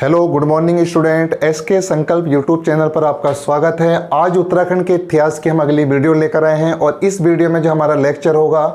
Hello good morning student, SK Sankalp YouTube channel पर आपका स्वागत है। आज उत्तराखंड के इतिहास की हम अगली वीडियो लेकर आए हैं और इस वीडियो में जो हमारा लेक्चर होगा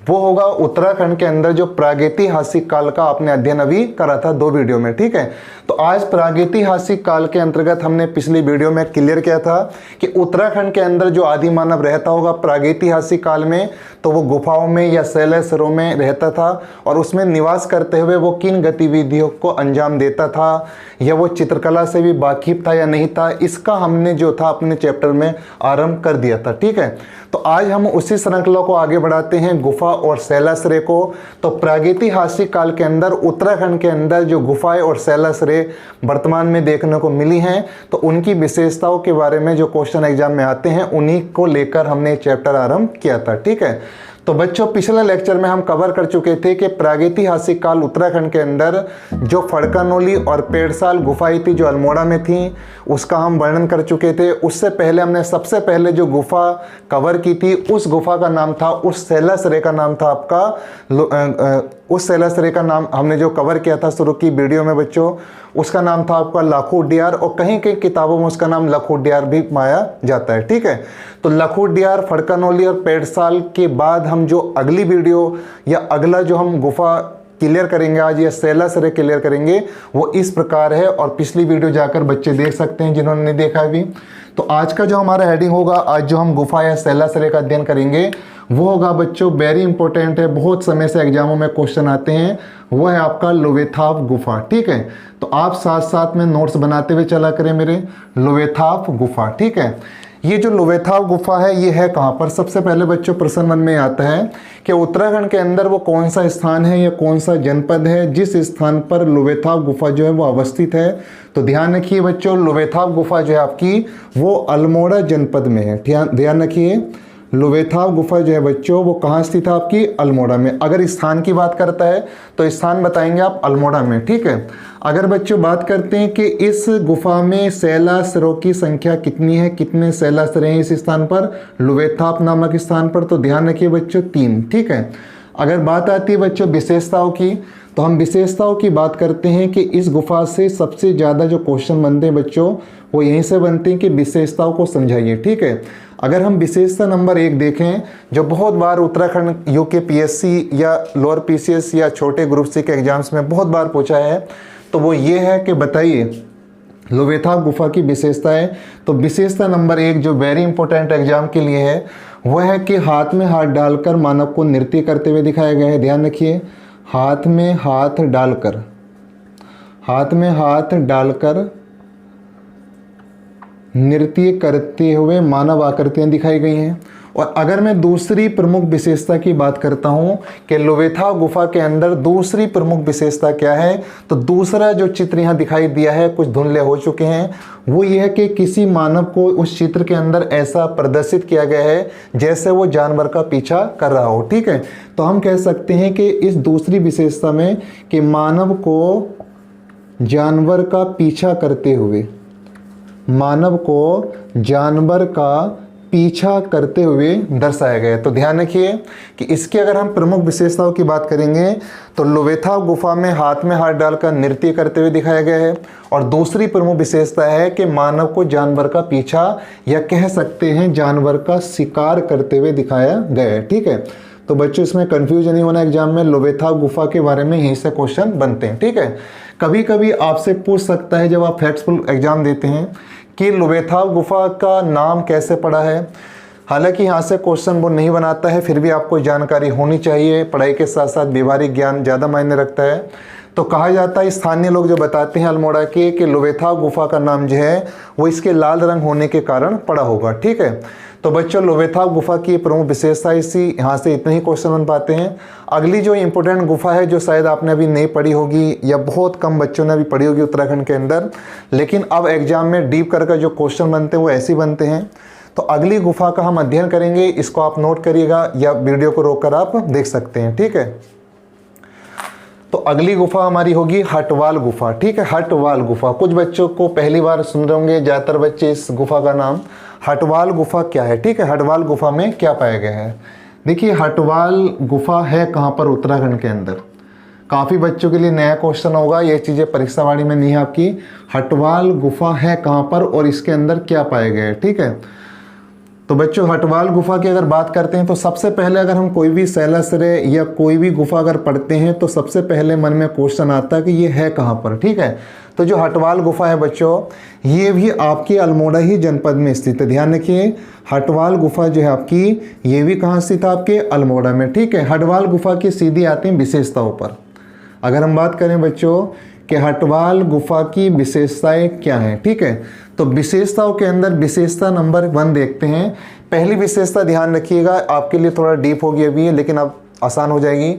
वो होगा उत्तराखंड के अंदर जो प्रागैतिहासिक काल का आपने अध्ययन अभी करा था 2 वीडियो में। ठीक है, तो आज प्रागैतिहासिक काल के अंतर्गत हमने पिछली वीडियो में क्लियर किया था कि उत्तराखंड के अंदर जो आदि मानव रहता होगा प्रागैतिहासिक काल में, तो वो गुफाओं में या शैलसरों में रहता था और उसमें निवास करते हुए वो किन गतिविधियों को अंजाम देता था, या वो चित्रकला से भी वाकिफ था या नहीं था, इसका हमने जो था अपने चैप्टर में आरंभ कर दिया था। ठीक है, तो आज हम उसी श्रृंखला को आगे बढ़ाते हैं, गुफा और शैलाश्रय को। तो प्रागैतिहासिक काल के अंदर उत्तराखंड के अंदर जो गुफाएं और शैलाश्रय वर्तमान में देखने को मिली हैं, तो उनकी विशेषताओं के बारे में जो क्वेश्चन एग्जाम में आते हैं उन्हीं को लेकर हमने चैप्टर आरंभ किया था। ठीक है, तो बच्चों पिछले लेक्चर में हम कवर कर चुके थे कि प्रागैतिहासिक काल उत्तराखंड के अंदर जो फड़कानोली और पेड़साल गुफाएं थी जो अल्मोड़ा में थी, उसका हम वर्णन कर चुके थे। उससे पहले हमने सबसे पहले जो गुफा कवर की थी उस गुफा का नाम था, उस शैलाश्रय का नाम था आपका, उस शैलाश्रय का नाम हमने जो कवर किया था शुरू की वीडियो में बच्चों, उसका नाम था आपका लखुडियार, और कहीं कहीं किताबों में उसका नाम लखुडियार भी पाया जाता है। ठीक है, तो लखुडियार, फड़कानोली और पेड़साल के बाद हम जो अगली वीडियो या अगला जो हम गुफा क्लियर करेंगे आज, या शैलाश्रय क्लियर करेंगे, वो इस प्रकार है। और पिछली वीडियो जाकर बच्चे देख सकते हैं जिन्होंने नहीं देखा अभी। तो आज का जो हमारा हेडिंग होगा, आज जो हम गुफा या शैलाश्रय का अध्ययन करेंगे वो होगा बच्चों, वेरी इंपॉर्टेंट है, बहुत समय से एग्जामों में क्वेश्चन आते हैं, वो है आपका लोवेथाप गुफा। ठीक है, तो आप साथ साथ में नोट्स बनाते हुए चला करें मेरे, लोवेथाप गुफा। ठीक है, ये जो लोवेथाप गुफा है ये है कहाँ पर? सबसे पहले बच्चों प्रश्न मन में आता है कि उत्तराखंड के अंदर वो कौन सा स्थान है या कौन सा जनपद है जिस स्थान पर लोवेथाप गुफा जो है वो अवस्थित है। तो ध्यान रखिए बच्चों, लोवेथाप गुफा जो है आपकी वो अल्मोड़ा जनपद में है। ध्यान रखिए, लोवेथाप गुफा जो है बच्चों वो कहाँ स्थित है? आपकी अल्मोड़ा में। अगर स्थान की बात करता है तो स्थान बताएंगे आप अल्मोड़ा में। ठीक है, अगर बच्चों बात करते हैं कि इस गुफा में शैलाश्रयों की संख्या कितनी है, कितने शैलाश्रय हैं इस स्थान पर, लोवेथाप नामक स्थान पर, तो ध्यान रखिए बच्चों 3। ठीक है, अगर बात आती है बच्चों विशेषताओं की, तो हम विशेषताओं की बात करते हैं कि इस गुफा से सबसे ज़्यादा जो क्वेश्चन बनते हैं बच्चों वो यहीं से बनते हैं कि विशेषताओं को समझाइए। ठीक है, अगर हम विशेषता नंबर 1 देखें, जो बहुत बार उत्तराखंड यूके पीएससी या लोअर पीसीएस या छोटे ग्रुप सी के एग्जाम्स में बहुत बार पूछा है, तो वो ये है कि बताइए लोवेथाप गुफा की विशेषता है। तो विशेषता नंबर 1 जो वेरी इंपॉर्टेंट एग्जाम के लिए है वो है कि हाथ में हाथ डालकर मानव को नृत्य करते हुए दिखाया गया है। ध्यान रखिए, हाथ में हाथ डालकर, हाथ में हाथ डालकर नृत्य करते हुए मानव आकृतियां दिखाई गई हैं। और अगर मैं दूसरी प्रमुख विशेषता की बात करता हूं कि लोवेथाप गुफा के अंदर दूसरी प्रमुख विशेषता क्या है, तो दूसरा जो चित्र यहां दिखाई दिया है, कुछ धुंधले हो चुके हैं, वो ये है कि किसी मानव को उस चित्र के अंदर ऐसा प्रदर्शित किया गया है जैसे वो जानवर का पीछा कर रहा हो। ठीक है, तो हम कह सकते हैं कि इस दूसरी विशेषता में कि मानव को जानवर का पीछा करते हुए, मानव को जानवर का पीछा करते हुए दर्शाया गया है। तो ध्यान रखिए कि इसकी अगर हम प्रमुख विशेषताओं की बात करेंगे तो लोवेथाप गुफा में हाथ डालकर नृत्य करते हुए दिखाया गया है, और दूसरी प्रमुख विशेषता है कि मानव को जानवर का पीछा या कह सकते हैं जानवर का शिकार करते हुए दिखाया गया है। ठीक है, तो बच्चों इसमें कंफ्यूजन नहीं होना, एग्जाम में लोवेथाप गुफा के बारे में यहीं से क्वेश्चन बनते हैं। ठीक है, कभी कभी आपसे पूछ सकता है जब आप फैक्ट्सफुल एग्जाम देते हैं कि लोवेथाप गुफा का नाम कैसे पड़ा है। हालांकि यहाँ से क्वेश्चन वो नहीं बनाता है, फिर भी आपको जानकारी होनी चाहिए, पढ़ाई के साथ साथ व्यवहारिक ज्ञान ज़्यादा मायने रखता है। तो कहा जाता है, स्थानीय लोग जो बताते हैं अल्मोड़ा के, कि लोवेथाप गुफा का नाम जो है वो इसके लाल रंग होने के कारण पड़ा होगा। ठीक है, तो बच्चों लोवेथाप गुफा की प्रमुख विशेषता इसी, यहाँ से इतने ही क्वेश्चन बन पाते हैं। अगली जो इंपॉर्टेंट गुफा है जो शायद आपने अभी नहीं पढ़ी होगी या बहुत कम बच्चों ने अभी पढ़ी होगी उत्तराखंड के अंदर, लेकिन अब एग्जाम में डीप करके जो क्वेश्चन बनते हैं वो ऐसे बनते हैं। तो अगली गुफा का हम अध्ययन करेंगे, इसको आप नोट करिएगा या वीडियो को रोककर आप देख सकते हैं। ठीक है, तो अगली गुफा हमारी होगी हटवाल गुफा। ठीक है, हटवाल गुफा, कुछ बच्चों को पहली बार सुन रहे होंगे ज़्यादातर बच्चे इस गुफा का नाम। हटवाल गुफा क्या है? ठीक है, हटवाल गुफा में क्या पाया गया है? देखिए हटवाल गुफा है कहाँ पर? उत्तराखंड के अंदर। काफ़ी बच्चों के लिए नया क्वेश्चन होगा, ये चीज़ें परीक्षा वाणी में नहीं है आपकी। हटवाल गुफा है कहाँ पर और इसके अंदर क्या पाए गए, ठीक है। तो बच्चों हटवाल गुफा की अगर बात करते हैं तो सबसे पहले अगर हम कोई भी शैलाश्रय या कोई भी गुफा अगर पढ़ते हैं तो सबसे पहले मन में क्वेश्चन आता है कि ये है कहाँ पर, ठीक है। तो जो हटवाल गुफा है बच्चों, ये भी आपकी अल्मोड़ा ही जनपद में स्थित है। ध्यान रखिए, हटवाल गुफा जो है आपकी, ये भी कहाँ स्थित है, आपके अल्मोड़ा में, ठीक है। हटवाल गुफा की सीधी आती है विशेषताओं पर। अगर हम बात करें बच्चों कि हटवाल गुफा की विशेषताएं क्या हैं, ठीक है, तो विशेषताओं के अंदर विशेषता नंबर 1 देखते हैं। पहली विशेषता ध्यान रखिएगा, आपके लिए थोड़ा डीप होगी अभी लेकिन अब आसान हो जाएगी।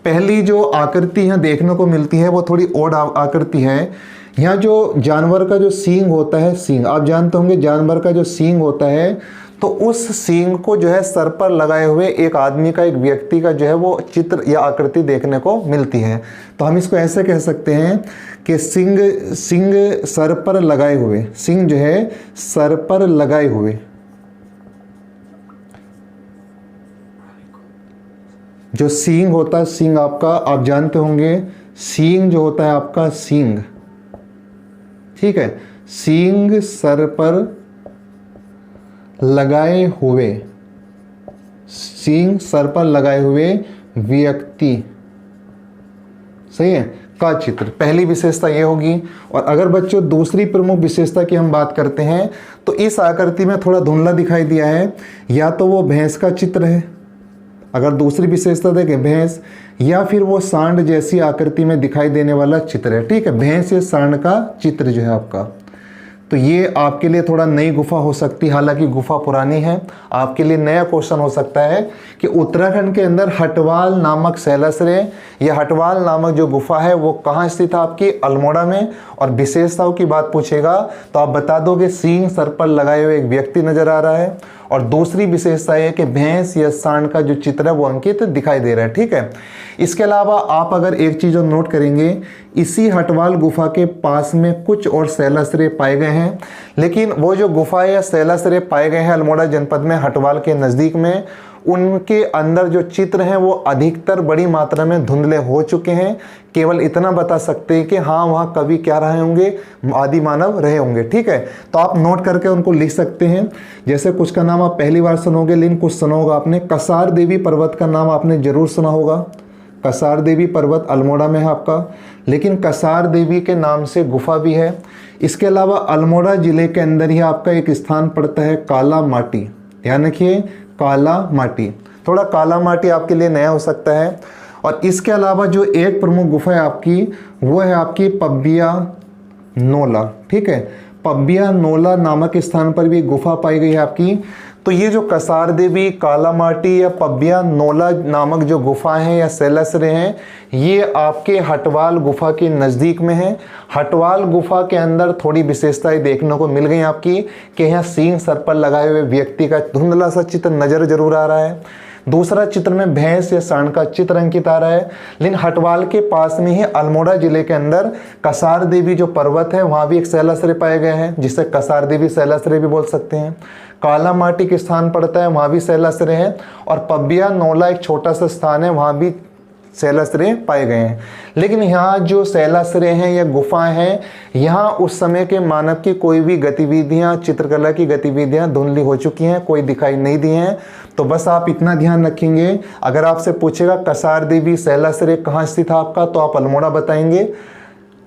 पहली जो आकृति यहाँ देखने को मिलती है वो थोड़ी ओड आकृति है। यहाँ जो जानवर का जो सींग होता है, सींग आप जानते होंगे, जानवर का जो सींग होता है, तो उस सींग को जो है सर पर लगाए हुए एक आदमी का, एक व्यक्ति का जो है वो चित्र या आकृति देखने को मिलती है। तो हम इसको ऐसे कह सकते हैं कि सींग सर पर लगाए हुए, सींग जो है सर पर लगाए हुए, जो सींग होता है, सींग आपका आप जानते होंगे, सींग जो होता है आपका सींग, ठीक है, सींग सर पर लगाए हुए, सींग सर पर लगाए हुए व्यक्ति, सही है, का चित्र, पहली विशेषता ये होगी। और अगर बच्चों दूसरी प्रमुख विशेषता की हम बात करते हैं तो इस आकृति में थोड़ा धुंधला दिखाई दिया है, या तो वो भैंस का चित्र है, अगर दूसरी विशेषता देखें भैंस, या फिर वो सांड जैसी आकृति में दिखाई देने वाला चित्र है, ठीक है, भैंस या सांड का चित्र जो है आपका। तो ये आपके लिए थोड़ा नई गुफा हो सकती है, हालांकि गुफा पुरानी है। आपके लिए नया क्वेश्चन हो सकता है कि उत्तराखंड के अंदर हटवाल नामक शैलाश्रय या हटवाल नामक जो गुफा है वो कहाँ स्थित है, आपकी अल्मोड़ा में। और विशेषताओं की बात पूछेगा तो आप बता दोगे सींग सर पर लगाए हुए एक व्यक्ति नजर आ रहा है, और दूसरी विशेषता है कि भैंस या सांड का जो चित्र है वो अंकित दिखाई दे रहा है, ठीक है। इसके अलावा आप अगर एक चीज़ और नोट करेंगे, इसी हटवाल गुफा के पास में कुछ और शैलाश्रय पाए गए हैं, लेकिन वो जो गुफा या शैलाश्रय पाए गए हैं अल्मोड़ा जनपद में हटवाल के नज़दीक में, उनके अंदर जो चित्र हैं वो अधिकतर बड़ी मात्रा में धुंधले हो चुके हैं। केवल इतना बता सकते हैं कि हाँ वहाँ कभी क्या रहे होंगे, आदि मानव रहे होंगे, ठीक है। तो आप नोट करके उनको लिख सकते हैं। जैसे कुछ का नाम आप पहली बार सुनोगे, लेकिन कुछ सुना होगा आपने, कसार देवी पर्वत का नाम आपने जरूर सुना होगा। कसार देवी पर्वत अल्मोड़ा में है आपका, लेकिन कसार देवी के नाम से गुफा भी है। इसके अलावा अल्मोड़ा जिले के अंदर ही आपका एक स्थान पड़ता है काला माटी, ध्यान रखिए, काला माटी, थोड़ा काला माटी आपके लिए नया हो सकता है। और इसके अलावा जो एक प्रमुख गुफा है आपकी, वो है आपकी पब्बिया नोला, ठीक है, पब्बिया नोला नामक स्थान पर भी गुफा पाई गई है आपकी। तो ये जो कसार देवी, काला माटी या पब्बिया नोला नामक जो गुफा हैं या शैलाश्रय हैं, ये आपके हटवाल गुफा के नज़दीक में है। हटवाल गुफा के अंदर थोड़ी विशेषताएं देखने को मिल गई आपकी कि यहाँ सींग सर पर लगाए हुए व्यक्ति का धुंधला सा चित्र नज़र जरूर आ रहा है। दूसरा चित्र में भैंस या सांड का चित्र अंकित आ रहा है। लेकिन हटवाल के पास में ही अल्मोड़ा जिले के अंदर कसार देवी जो पर्वत है वहाँ भी एक शैलाश्रय पाए गए हैं, जिसे कसार देवी शैलाश्रय भी बोल सकते हैं। काला माटी के स्थान पड़ता है, वहाँ भी शैलाश्रय है। और पब्बिया नोला एक छोटा सा स्थान है, वहाँ भी शैलाश्रय पाए गए हैं। लेकिन यहाँ जो शैलाश्रय हैं या गुफाएं हैं, यहाँ उस समय के मानव की कोई भी गतिविधियाँ, चित्रकला की गतिविधियाँ धुंधली हो चुकी हैं, कोई दिखाई नहीं दी हैं। तो बस आप इतना ध्यान रखेंगे, अगर आपसे पूछेगा कसार देवी शैलाश्रय कहाँ स्थित है आपका, तो आप अल्मोड़ा बताएंगे।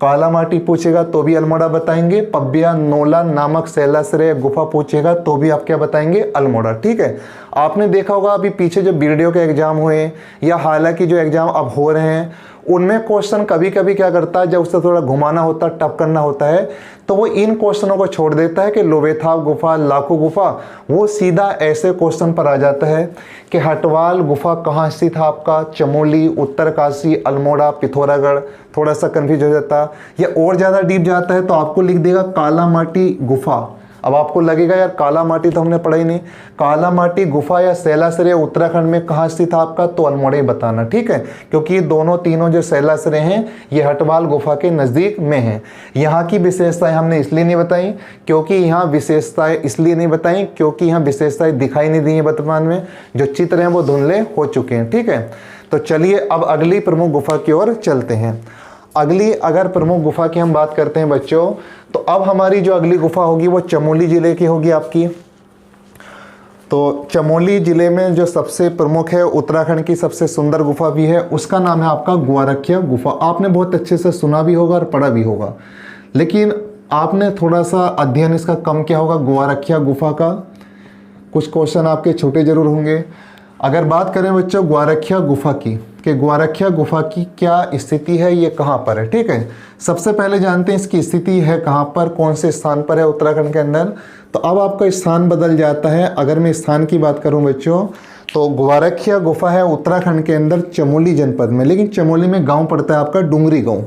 काला माटी पूछेगा तो भी अल्मोड़ा बताएंगे। पब्बिया नोला नामक शैलाश्रय गुफा पूछेगा तो भी आप क्या बताएंगे, अल्मोड़ा, ठीक है। आपने देखा होगा अभी पीछे जो वीडियो के एग्जाम हुए या हालांकि जो एग्जाम अब हो रहे हैं, उनमें क्वेश्चन कभी कभी क्या करता है, जब उससे थोड़ा घुमाना होता है, टफ करना होता है, तो वो इन क्वेश्चनों को छोड़ देता है कि लोवेथाव गुफा, लाखो गुफा, वो सीधा ऐसे क्वेश्चन पर आ जाता है कि हटवाल गुफा कहाँ स्थित है आपका, चमोली, उत्तरकाशी, अल्मोड़ा, पिथौरागढ़, थोड़ा सा कन्फ्यूज हो जाता है। या और ज़्यादा डीप जाता है तो आपको लिख देगा काला माटी गुफा। अब आपको लगेगा यार काला माटी तो हमने पढ़ा ही नहीं, काला माटी गुफा या शैलाश्रय उत्तराखंड में कहाँ स्थित है आपका, तो अल्मोड़ा ही बताना, ठीक है। क्योंकि ये दोनों तीनों जो शैलाश्रय हैं ये हटवाल गुफा के नज़दीक में हैं। यहाँ की विशेषताएं हमने इसलिए नहीं बताई क्योंकि यहाँ विशेषताएं इसलिए नहीं बताई क्योंकि यहाँ विशेषताएं दिखाई नहीं दी हैं वर्तमान में, जो चित्र हैं वो धुंधले हो चुके हैं, ठीक है। तो चलिए अब अगली प्रमुख गुफा की ओर चलते हैं। अगली अगर प्रमुख गुफा की हम बात करते हैं बच्चों, तो अब हमारी जो अगली गुफा होगी वो चमोली जिले की होगी आपकी। तो चमोली जिले में जो सबसे प्रमुख है, उत्तराखंड की सबसे सुंदर गुफा भी है, उसका नाम है आपका ग्वारखिया गुफा। आपने बहुत अच्छे से सुना भी होगा और पढ़ा भी होगा, लेकिन आपने थोड़ा सा अध्ययन इसका कम किया होगा। ग्वारखिया गुफा का कुछ क्वेश्चन आपके छोटे जरूर होंगे। अगर बात करें बच्चों ग्वारखिया गुफा की, कि ग्वारखिया गुफा की क्या स्थिति है, ये कहाँ पर है, ठीक है। सबसे पहले जानते हैं इसकी स्थिति है कहाँ पर, कौन से स्थान पर है उत्तराखंड के अंदर। तो अब आपका स्थान बदल जाता है। अगर मैं स्थान की बात करूं बच्चों, तो ग्वारखिया गुफा है उत्तराखंड के अंदर चमोली जनपद में, लेकिन चमोली में गांव पड़ता है आपका डुंगरी गांव।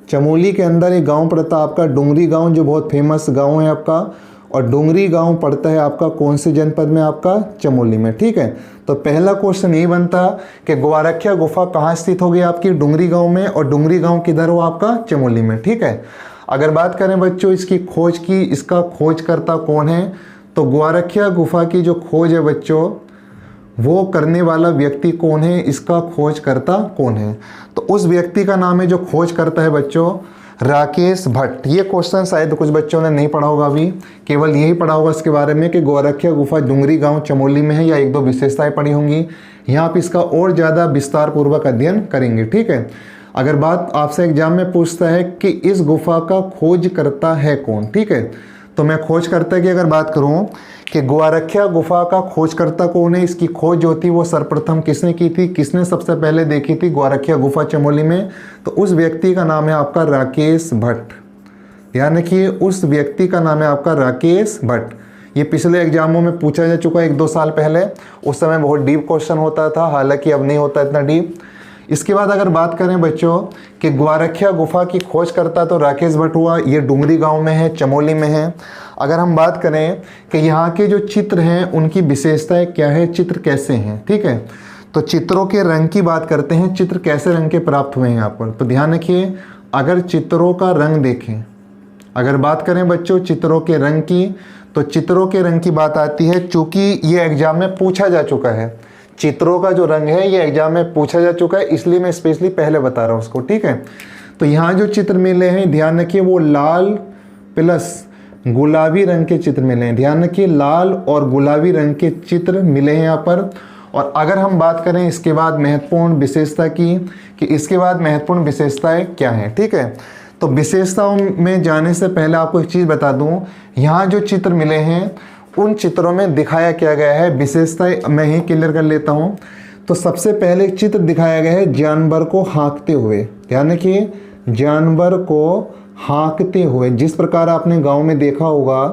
चमोली के अंदर एक गांव पड़ता है आपका डुंगरी गांव, जो बहुत फेमस गांव है आपका। और डुंगरी गांव पड़ता है आपका कौन से जनपद में, आपका चमोली में, ठीक है। तो पहला क्वेश्चन यही बनता कि ग्वारखिया गुफा कहाँ स्थित होगी आपकी, डुंगरी गांव में, और डुंगरी गांव किधर हो आपका, चमोली में, ठीक है। अगर बात करें बच्चों इसकी खोज की, इसका खोजकर्ता कौन है, तो ग्वारखिया गुफा की जो खोज है बच्चों, वो करने वाला व्यक्ति कौन है, इसका खोजकर्ता कौन है। तो उस व्यक्ति का नाम है, जो खोज करता है बच्चों, राकेश भट्ट। ये क्वेश्चन शायद कुछ बच्चों ने नहीं पढ़ा होगा अभी, केवल यही पढ़ा होगा इसके बारे में कि ग्वारखिया गुफा डुंगरी गांव चमोली में है, या एक दो विशेषताएं पढ़ी होंगी। यहाँ आप इसका और ज़्यादा विस्तार पूर्वक अध्ययन करेंगे, ठीक है। अगर बात आपसे एग्जाम में पूछता है कि इस गुफा का खोज करता है कौन, ठीक है, तो मैं खोजकर्ता की अगर बात करूं कि ग्वारखिया गुफा का खोजकर्ता कौन है, इसकी खोज जो थी वो सर्वप्रथम किसने की थी, किसने सबसे पहले देखी थी ग्वारखिया गुफा चमोली में, तो उस व्यक्ति का नाम है आपका राकेश भट्ट। ध्यान रखिए, उस व्यक्ति का नाम है आपका राकेश भट्ट। ये पिछले एग्जामों में पूछा जा चुका है 1-2 साल पहले, उस समय बहुत डीप क्वेश्चन होता था, हालांकि अब नहीं होता इतना डीप। इसके बाद अगर बात करें बच्चों कि ग्वारखिया गुफा की खोज करता तो राकेश भट्ट हुआ, ये डुंगरी गांव में है, चमोली में है। अगर हम बात करें कि यहाँ के जो चित्र हैं उनकी विशेषताएं क्या है, चित्र कैसे हैं, ठीक है, तो चित्रों के रंग की बात करते हैं, चित्र कैसे रंग के प्राप्त हुए हैं यहाँ पर। तो ध्यान रखिए, अगर चित्रों का रंग देखें, अगर बात करें बच्चों चित्रों के रंग की, तो चित्रों के रंग की बात आती है, चूँकि ये एग्जाम में पूछा जा चुका है, चित्रों का जो रंग है ये एग्जाम में पूछा जा चुका है, इसलिए मैं स्पेशली पहले बता रहा हूँ उसको, ठीक है। तो यहाँ जो चित्र मिले हैं, ध्यान रखिए, वो लाल प्लस गुलाबी रंग के चित्र मिले हैं। ध्यान रखिए, लाल और गुलाबी रंग के चित्र मिले हैं यहाँ पर। और अगर हम बात करें इसके बाद महत्वपूर्ण विशेषता की, कि इसके बाद महत्वपूर्ण विशेषताएं क्या हैं, ठीक है। तो विशेषताओं में जाने से पहले आपको एक चीज़ बता दूँ, यहाँ जो चित्र मिले हैं उन चित्रों में दिखाया क्या गया है, विशेषताएं मैं ही क्लियर कर लेता हूँ। तो सबसे पहले एक चित्र दिखाया गया है जानवर को हाँकते हुए। ध्यान रखिए, जानवर को हाँकते हुए, जिस प्रकार आपने गांव में देखा होगा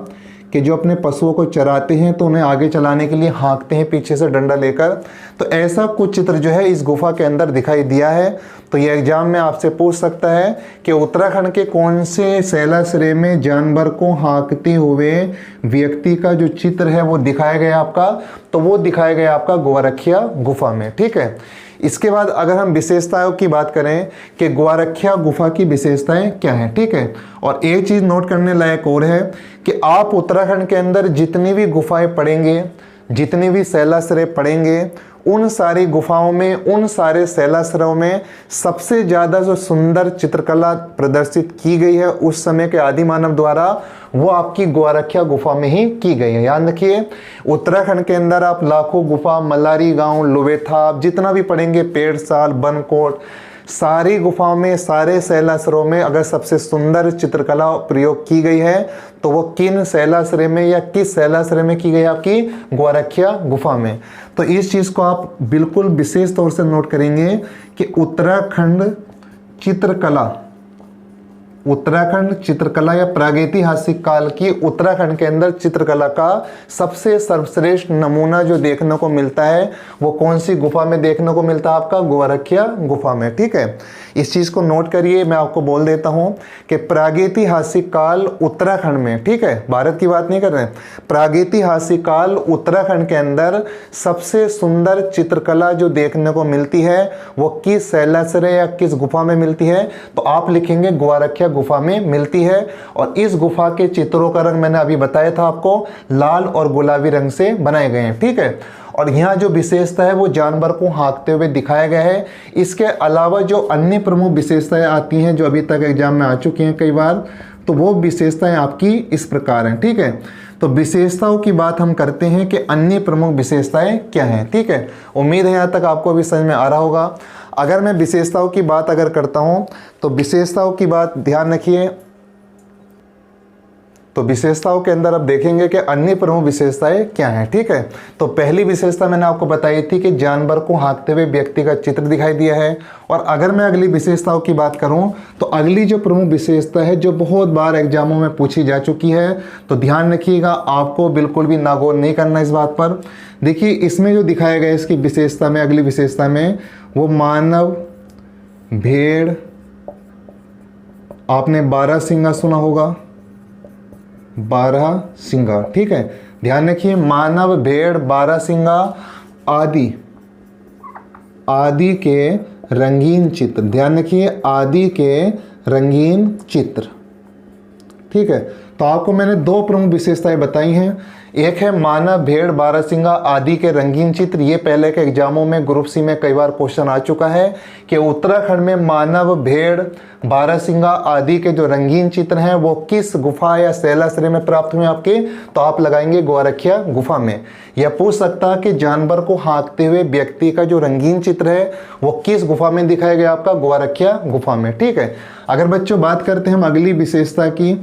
कि जो अपने पशुओं को चराते हैं तो उन्हें आगे चलाने के लिए हाँकते हैं पीछे से डंडा लेकर, तो ऐसा कुछ चित्र जो है इस गुफा के अंदर दिखाई दिया है। तो ये एग्जाम में आपसे पूछ सकता है कि उत्तराखंड के कौन से शैलाश्रय में जानवर को हाँकते हुए व्यक्ति का जो चित्र है वो दिखाया गया आपका, तो वो दिखाया गया आपका ग्वारखिया गुफा में, ठीक है। इसके बाद अगर हम विशेषताओं की बात करें कि ग्वारखिया गुफा की विशेषताएं क्या हैं, ठीक है। और एक चीज़ नोट करने लायक और है कि आप उत्तराखंड के अंदर जितनी भी गुफाएं पढ़ेंगे, जितनी भी शैलाश्रय पढ़ेंगे, उन सारी गुफाओं में, उन सारे शैलाश्रयों में सबसे ज़्यादा जो सुंदर चित्रकला प्रदर्शित की गई है उस समय के आदि मानव द्वारा, वो आपकी ग्वारखिया गुफा में ही की गई है। याद रखिए, उत्तराखंड के अंदर आप लाखों गुफा, मल्लारी गांव, लोवेथा, आप जितना भी पढ़ेंगे, पेड़साल, बनकोट, सारी गुफाओं में, सारे शैलाश्रयों में अगर सबसे सुंदर चित्रकला प्रयोग की गई है तो वो किन शैलाश्रय में या किस शैलाश्रय में की गई, आपकी ग्वारखिया गुफा में। तो इस चीज़ को आप बिल्कुल विशेष तौर से नोट करेंगे कि उत्तराखंड चित्रकला या प्रागैतिहासिक काल की उत्तराखंड के अंदर चित्रकला का सबसे सर्वश्रेष्ठ नमूना जो देखने को मिलता है वो कौन सी गुफा में देखने को मिलता है, आपका ग्वारखिया गुफा में, ठीक है। इस चीज़ को नोट करिए, मैं आपको बोल देता हूं कि प्रागैतिहासिक काल उत्तराखंड में, ठीक है, भारत की बात नहीं कर रहे हैं, प्रागैतिहासिक काल उत्तराखंड के अंदर सबसे सुंदर चित्रकला जो देखने को मिलती है वो किस शैलाश्रय या किस गुफा में मिलती है, तो आप लिखेंगे ग्वारखिया गुफा में मिलती है। और इस गुफा के चित्रों का रंग मैंने अभी बताया था आपको, लाल और गुलाबी रंग से बनाए गए हैं, ठीक है। और यहाँ जो विशेषता है वो जानवर को हाँकते हुए दिखाया गया है। इसके अलावा जो अन्य प्रमुख विशेषताएं आती हैं जो अभी तक एग्जाम में आ चुकी हैं कई बार, तो वो विशेषताएं आपकी इस प्रकार हैं। ठीक है, तो विशेषताओं की बात हम करते हैं कि अन्य प्रमुख विशेषताएं क्या हैं। ठीक है, उम्मीद है यहाँ तक आपको भी समझ में आ रहा होगा। अगर मैं विशेषताओं की बात अगर करता हूँ तो विशेषताओं की बात ध्यान रखिए, तो विशेषताओं के अंदर अब देखेंगे कि अन्य प्रमुख विशेषताएं क्या हैं। ठीक है, तो पहली विशेषता मैंने आपको बताई थी कि जानवर को हाँकते हुए व्यक्ति का चित्र दिखाई दिया है। और अगर मैं अगली विशेषताओं की बात करूं तो अगली जो प्रमुख विशेषता है जो बहुत बार एग्जामों में पूछी जा चुकी है, तो ध्यान रखिएगा, आपको बिल्कुल भी नागौर नहीं करना इस बात पर। देखिए इसमें जो दिखाया गया है इसकी विशेषता में, अगली विशेषता में, वो मानव भेड़, आपने बारहसिंगा सुना होगा, बारहसिंगा। ठीक है, ध्यान रखिए, मानव, भेड़, बारहसिंगा आदि के रंगीन चित्र। ध्यान रखिए, आदि के रंगीन चित्र। ठीक है, तो आपको मैंने दो प्रमुख विशेषताएं बताई हैं। एक है मानव, भेड़, बारहसिंगा आदि के रंगीन चित्र। ये पहले के एग्जामों में ग्रुप सी में कई बार क्वेश्चन आ चुका है कि उत्तराखंड में मानव, भेड़, बारहसिंगा आदि के जो रंगीन चित्र हैं वो किस गुफा या शैलाश्रय में प्राप्त हुए आपके, तो आप लगाएंगे ग्वारखिया गुफा में। यह पूछ सकता है कि जानवर को हाँकते हुए व्यक्ति का जो रंगीन चित्र है वो किस गुफा में दिखाया गया आपका, ग्वारखिया गुफा में। ठीक है, अगर बच्चों बात करते हैं हम अगली विशेषता की,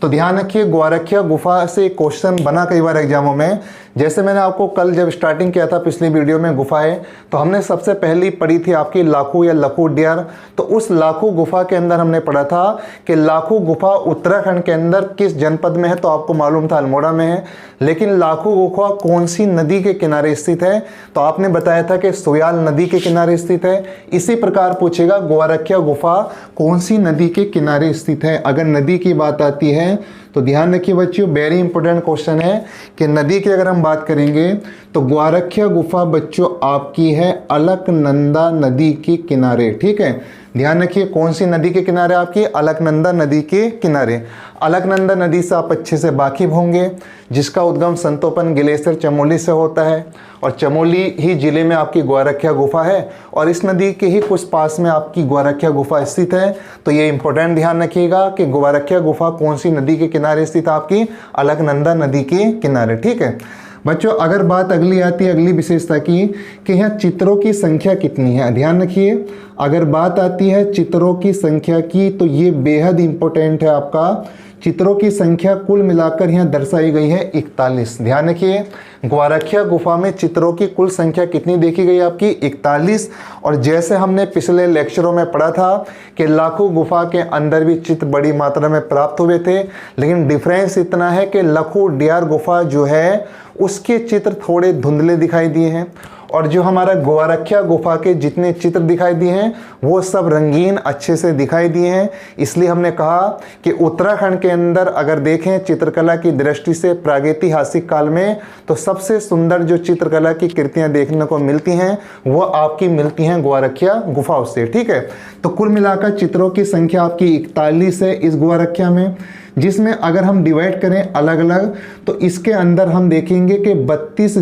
तो ध्यान रखिए ग्वारखिया गुफा से क्वेश्चन बना कई बार एग्जामों में। जैसे मैंने आपको कल जब स्टार्टिंग किया था पिछली वीडियो में गुफाएं, तो हमने सबसे पहली पढ़ी थी आपकी लाखू या लखुडियार। तो उस लाखू गुफा के अंदर हमने पढ़ा था कि लाखू गुफा उत्तराखंड के अंदर किस जनपद में है, तो आपको मालूम था अल्मोड़ा में है। लेकिन लाखू गुफा कौन सी नदी के किनारे स्थित है, तो आपने बताया था कि सोयाल नदी के किनारे स्थित है। इसी प्रकार पूछेगा ग्वारखिया गुफा कौन सी नदी के किनारे स्थित है। अगर नदी की बात आती है तो ध्यान रखिए बच्चों, वेरी इंपॉर्टेंट क्वेश्चन है कि नदी की अगर हम बात करेंगे तो ग्वारखिया गुफा बच्चों आपकी है अलकनंदा नदी के किनारे। ठीक है, ध्यान रखिए कौन सी नदी के किनारे आपकी, अलकनंदा नदी के किनारे। अलकनंदा नदी से आप अच्छे से वाकिफ होंगे, जिसका उद्गम संतोपन ग्लेशियर चमोली से होता है और चमोली ही जिले में आपकी ग्वारखिया गुफा है और इस नदी के ही कुछ पास में आपकी ग्वारखिया गुफा स्थित है। तो ये इंपॉर्टेंट ध्यान रखिएगा कि ग्वारखिया गुफा कौन सी नदी के किनारे स्थित है आपकी, अलकनंदा नदी के किनारे। ठीक है बच्चों, अगर बात अगली आती है अगली विशेषता की कि यहाँ चित्रों की संख्या कितनी है, ध्यान रखिए अगर बात आती है चित्रों की संख्या की तो ये बेहद इंपॉर्टेंट है आपका। चित्रों की संख्या कुल मिलाकर यहाँ दर्शाई गई है 41। ध्यान रखिए ग्वारखिया गुफा में चित्रों की कुल संख्या कितनी देखी गई आपकी, 41। और जैसे हमने पिछले लेक्चरों में पढ़ा था कि लाखू गुफा के अंदर भी चित्र बड़ी मात्रा में प्राप्त हुए थे, लेकिन डिफरेंस इतना है कि लखुडियार गुफा जो है उसके चित्र थोड़े धुंधले दिखाई दिए हैं और जो हमारा ग्वारखिया गुफा के जितने चित्र दिखाई दिए हैं वो सब रंगीन अच्छे से दिखाई दिए हैं। इसलिए हमने कहा कि उत्तराखंड के अंदर अगर देखें चित्रकला की दृष्टि से प्रागैतिहासिक काल में तो सबसे सुंदर जो चित्रकला की कृतियां देखने को मिलती हैं वो आपकी मिलती हैं ग्वारखिया गुफाओं से। ठीक है, तो कुल मिलाकर चित्रों की संख्या आपकी 41 है इस ग्वारखिया में, जिसमें अगर हम डिवाइड करें अलग अलग तो इसके अंदर हम देखेंगे कि 32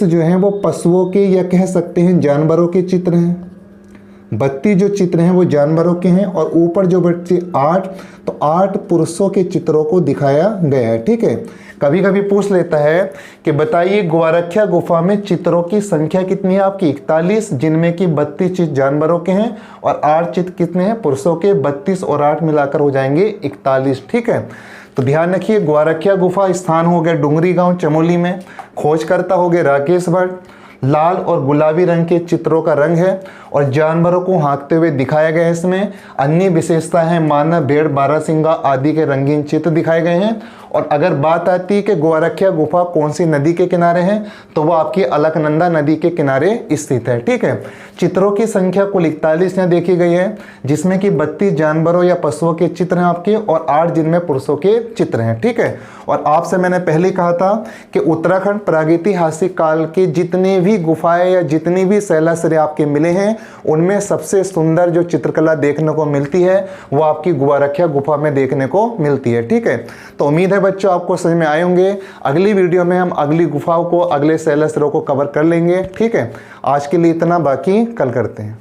जो हैं वो पशुओं के या कह सकते हैं जानवरों के चित्र हैं। 32 जो चित्र हैं वो जानवरों के हैं और ऊपर जो बच्चे 8 तो 8 पुरुषों के चित्रों को दिखाया गया है। ठीक है, कभी कभी पूछ लेता है कि बताइए ग्वारखिया गुफा में चित्रों की संख्या कितनी है आपकी, 41, जिनमें कि 32 चित्र जानवरों के हैं और 8 चित्र कितने हैं पुरुषों के, 32 और 8 मिलाकर हो जाएंगे 41। ठीक है, तो ध्यान रखिए ग्वारखिया गुफा स्थान हो गया डुंगरी गांव चमोली में, खोजकर्ता हो गए राकेश भट्ट, लाल और गुलाबी रंग के चित्रों का रंग है और जानवरों को हाँकते हुए दिखाया गया है। इसमें अन्य विशेषता है मानव, भेड़, बारहसिंगा आदि के रंगीन चित्र दिखाए गए हैं। और अगर बात आती है कि ग्वारखिया गुफा कौन सी नदी के किनारे है तो वो आपकी अलकनंदा नदी के किनारे स्थित है। ठीक है, चित्रों की संख्या कुल 41 यहाँ देखी गई है, जिसमें कि 32 जानवरों या पशुओं के चित्र हैं आपके और 8 जिनमें पुरुषों के चित्र हैं। ठीक है, और आपसे मैंने पहले कहा था कि उत्तराखंड प्रागैतिहासिक काल के जितने भी गुफाएं या जितनी भी शैलाश्रय आपके मिले हैं उनमें सबसे सुंदर जो चित्रकला देखने को मिलती है वो आपकी ग्वारखिया गुफा में देखने को मिलती है। ठीक है, तो उम्मीद है है बच्चों आपको समझ में आए होंगे। अगली वीडियो में हम अगली गुफाओं को, अगले सेलस रो को कवर कर लेंगे। ठीक है, आज के लिए इतना, बाकी कल करते हैं।